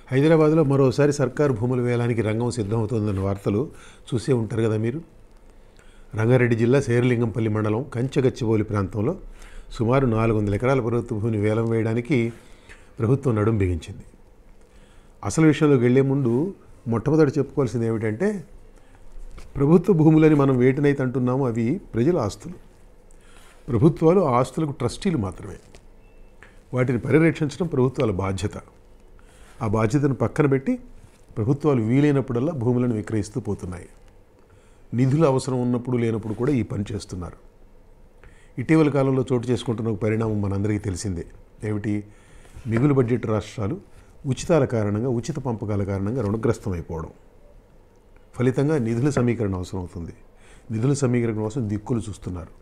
హైదరాబాద్లో మరోసారి సర్కారు భూముల వేలానికి రంగం సిద్ధమవుతోందన్న వార్తలు చూసే ఉంటారు కదా మీరు. రంగారెడ్డి జిల్లా శేరిలింగంపల్లి మండలం కంచగచ్చిబౌలి ప్రాంతంలో సుమారు 400 ఎకరాల ప్రభుత్వ భూమిని వేలం వేయడానికి ప్రభుత్వం నడుం బిగించింది. అసలు విషయంలోకి వెళ్లే ముందు మొట్టమొదటి చెప్పుకోవాల్సింది ఏమిటంటే, ప్రభుత్వ భూములని మనం వేటినైతే అంటున్నామో అవి ప్రజల ఆస్తులు. ప్రభుత్వాలు ఆ ఆస్తులకు ట్రస్టీలు మాత్రమే. వాటిని పరిరక్షించడం ప్రభుత్వాల బాధ్యత. ఆ బాధ్యతను పక్కన పెట్టి ప్రభుత్వాలు వీలైనప్పుడల్లా భూములను విక్రయిస్తూ పోతున్నాయి. నిధులు అవసరం ఉన్నప్పుడు లేనప్పుడు కూడా ఈ పని చేస్తున్నారు. ఇటీవల కాలంలో చోటు చేసుకుంటున్న ఒక పరిణామం మనందరికీ తెలిసిందే. ఏమిటి? మిగులు బడ్జెట్ రాష్ట్రాలు ఉచితాల కారణంగా, ఉచిత పంపకాల కారణంగా రుణగ్రస్తమైపోవడం. ఫలితంగా నిధుల సమీకరణ అవసరం అవుతుంది. నిధుల సమీకరణ కోసం దిక్కులు చూస్తున్నారు.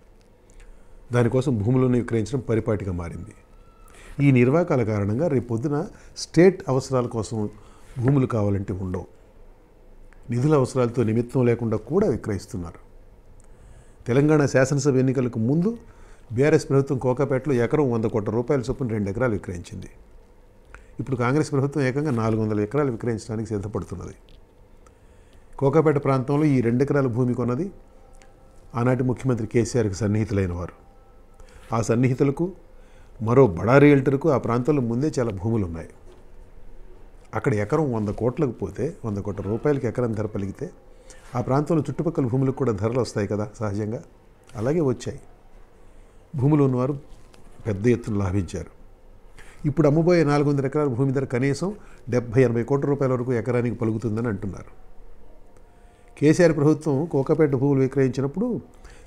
దానికోసం భూములను విక్రయించడం పరిపాటిగా మారింది. ఈ నిర్వాకాల కారణంగా రేపు పొద్దున స్టేట్ అవసరాల కోసం భూములు కావాలంటే ఉండవు. నిధుల అవసరాలతో నిమిత్తం లేకుండా కూడా విక్రయిస్తున్నారు. తెలంగాణ శాసనసభ ఎన్నికలకు ముందు బీఆర్ఎస్ ప్రభుత్వం కోకాపేటలో ఎకరం 100 కోట్ల రూపాయల చొప్పున 2 ఎకరాలు విక్రయించింది. ఇప్పుడు కాంగ్రెస్ ప్రభుత్వం ఏకంగా 400 ఎకరాలు విక్రయించడానికి సిద్ధపడుతున్నది. కోకాపేట ప్రాంతంలో ఈ 2 ఎకరాల భూమి కొన్నది ఆనాటి ముఖ్యమంత్రి కేసీఆర్కి సన్నిహితులైన వారు. ఆ సన్నిహితులకు, మరో బడా రియల్టర్కు ఆ ప్రాంతంలో ముందే చాలా భూములు ఉన్నాయి. అక్కడ ఎకరం 100 కోట్లకు పోతే, 100 కోట్ల రూపాయలకి ఎకరం ధర పలిగితే ఆ ప్రాంతంలో చుట్టుపక్కల భూములకు కూడా ధరలు వస్తాయి కదా సహజంగా. అలాగే వచ్చాయి. భూములు ఉన్నవారు పెద్ద ఎత్తున లాభించారు. ఇప్పుడు అమ్మబోయే 400 ఎకరాల భూమి ధర కనీసం 70-80 కోట్ల రూపాయల వరకు ఎకరానికి పలుకుతుందని అంటున్నారు. కేసీఆర్ ప్రభుత్వం కోకాపేట భూములు విక్రయించినప్పుడు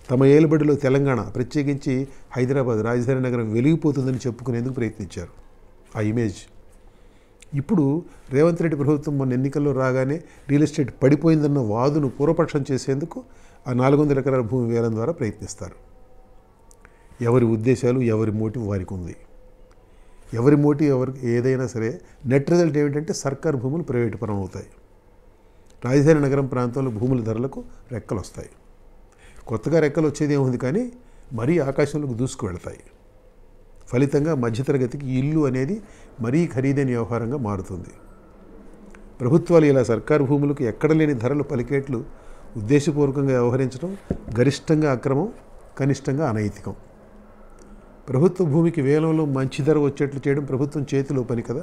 తమ ఏలుబడిలో తెలంగాణ, ప్రత్యేకించి హైదరాబాద్ రాజధాని నగరం వెలిగిపోతుందని చెప్పుకునేందుకు ప్రయత్నించారు. ఆ ఇమేజ్ ఇప్పుడు రేవంత్ రెడ్డి ప్రభుత్వం మొన్న ఎన్నికల్లో రాగానే రియల్ ఎస్టేట్ పడిపోయిందన్న వాదును పూర్వపక్షం చేసేందుకు ఆ 400 ఎకరాల భూమి వేలం ద్వారా ప్రయత్నిస్తారు. ఎవరి ఉద్దేశాలు, ఎవరి మోటివ్ వారికి ఉంది. ఎవరి మోటివ్ ఎవరికి ఏదైనా సరే నెట్ రిజల్ట్ ఏమిటంటే సర్కారు భూములు ప్రైవేటు పరం అవుతాయి. రాజధాని నగరం ప్రాంతంలో భూముల ధరలకు రెక్కలు వస్తాయి. కొత్తగా రెక్కలు వచ్చేది ఏముంది, కానీ మరీ ఆకాశంలోకి దూసుకు వెళతాయి. ఫలితంగా మధ్యతరగతికి ఇల్లు అనేది మరీ ఖరీదైన వ్యవహారంగా మారుతుంది. ప్రభుత్వాలు ఇలా సర్కారు భూములకు ఎక్కడ లేని ధరలు పలికేట్లు ఉద్దేశపూర్వకంగా వ్యవహరించడం గరిష్టంగా అక్రమం, కనిష్టంగా అనైతికం. ప్రభుత్వ భూమికి వేలంలో మంచి ధర వచ్చేట్లు చేయడం ప్రభుత్వం చేతిలో పని కదా.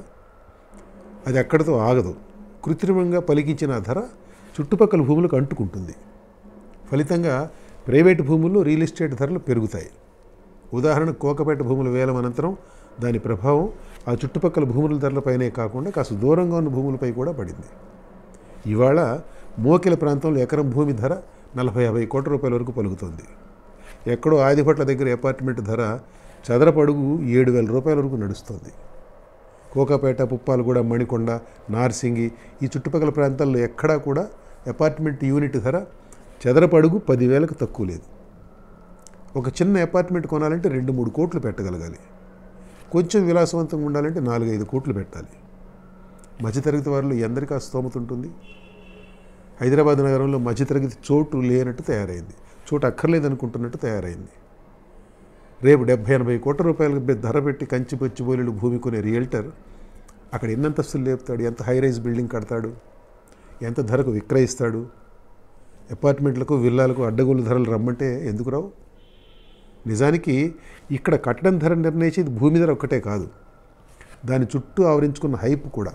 అది అక్కడితో ఆగదు. కృత్రిమంగా పలికించిన ధర చుట్టుపక్కల భూములకు అంటుకుంటుంది. ఫలితంగా ప్రైవేటు భూముల్లో రియల్ ఎస్టేట్ ధరలు పెరుగుతాయి. ఉదాహరణకు కోకాపేట భూముల వేలం అనంతరం దాని ప్రభావం ఆ చుట్టుపక్కల భూముల ధరలపైనే కాకుండా కాస్త దూరంగా ఉన్న భూములపై కూడా పడింది. ఇవాళ మోకిల ప్రాంతంలో ఎకరం భూమి ధర 40-50 కోట్ల రూపాయల వరకు పలుకుతుంది. ఎక్కడో ఆదిపట్ల దగ్గర అపార్ట్మెంట్ ధర చదరపు అడుగు 7,000 రూపాయల వరకు నడుస్తుంది. కోకాపేట, పుప్పాలగూడ, మణికొండ, నార్సింగి ఈ చుట్టుపక్కల ప్రాంతాల్లో ఎక్కడా కూడా అపార్ట్మెంట్ యూనిట్ ధర చదరపు అడుగు 10,000కు తక్కువ లేదు. ఒక చిన్న అపార్ట్మెంట్ కొనాలంటే 2-3 కోట్లు పెట్టగలగాలి. కొంచెం విలాసవంతంగా ఉండాలంటే 4-5 కోట్లు పెట్టాలి. మధ్యతరగతి వారిలో ఎందరికీ ఆ స్తోమత ఉంటుంది? హైదరాబాద్ నగరంలో మధ్యతరగతి చోటు లేనట్టు తయారైంది. చోటు అక్కర్లేదనుకుంటున్నట్టు తయారైంది. రేపు 70-80 కోట్ల రూపాయలకు ధర పెట్టి కంచిపచ్చిబౌలిలో భూమి కొనే రియల్టర్ అక్కడ ఎన్ని అంతస్తులు లేపుతాడు? ఎంత హై రైజ్ బిల్డింగ్ కడతాడు? ఎంత ధరకు విక్రయిస్తాడు? అపార్ట్మెంట్లకు, విల్లాలకు అడ్డగోలు ధరలు రమ్మంటే ఎందుకు రావు? నిజానికి ఇక్కడ కట్టడం ధర నిర్ణయించేది భూమి ధర ఒక్కటే కాదు, దాని చుట్టూ ఆవరించుకున్న హైప్ కూడా.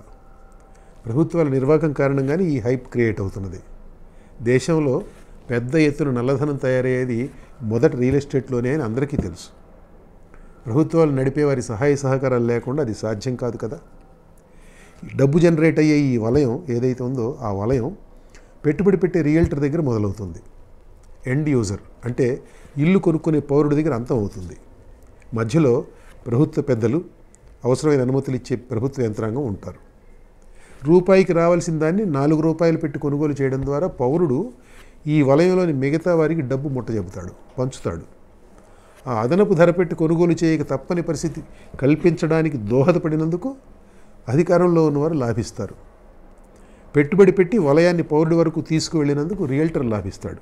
ప్రభుత్వాల నిర్వాహకం కారణంగానే ఈ హైప్ క్రియేట్ అవుతున్నది. దేశంలో పెద్ద ఎత్తున నల్లధనం తయారయ్యేది మొదట రియల్ ఎస్టేట్లోనే అని అందరికీ తెలుసు. ప్రభుత్వాలు నడిపే వారి సహాయ సహకారాలు లేకుండా అది సాధ్యం కాదు కదా. డబ్బు జనరేట్ అయ్యే ఈ వలయం ఏదైతే ఉందో ఆ వలయం పెట్టుబడి పెట్టే రియల్టర్ దగ్గర మొదలవుతుంది. ఎండ్ యూజర్ అంటే ఇల్లు కొనుక్కునే పౌరుడి దగ్గర అంతం అవుతుంది. మధ్యలో ప్రభుత్వ పెద్దలు, అవసరమైన అనుమతులు ఇచ్చే ప్రభుత్వ యంత్రాంగం ఉంటారు. రూపాయికి రావాల్సిన దాన్ని 4 రూపాయలు పెట్టి కొనుగోలు చేయడం ద్వారా పౌరుడు ఈ వలయంలోని మిగతా వారికి డబ్బు ముట్టజెబుతాడు, పంచుతాడు. ఆ అదనపు ధర పెట్టి కొనుగోలు చేయక తప్పని పరిస్థితి కల్పించడానికి దోహదపడినందుకు అధికారంలో ఉన్నవారు లాభిస్తారు. పెట్టుబడి పెట్టి వలయాన్ని పౌరుడి వరకు తీసుకువెళ్ళినందుకు రియల్టర్ లాభిస్తాడు.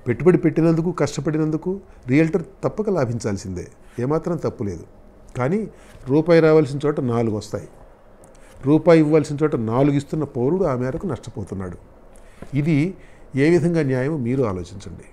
పెట్టుబడి పెట్టినందుకు, కష్టపడినందుకు రియల్టర్ తప్పక లాభించాల్సిందే, ఏమాత్రం తప్పు లేదు. కానీ రూపాయి రావాల్సిన చోట 4 వస్తాయి. రూపాయి ఇవ్వాల్సిన చోట 4 ఇస్తున్న పౌరుడు ఆ మేరకు నష్టపోతున్నాడు. ఇది ఏ విధంగా న్యాయం మీరు ఆలోచించండి.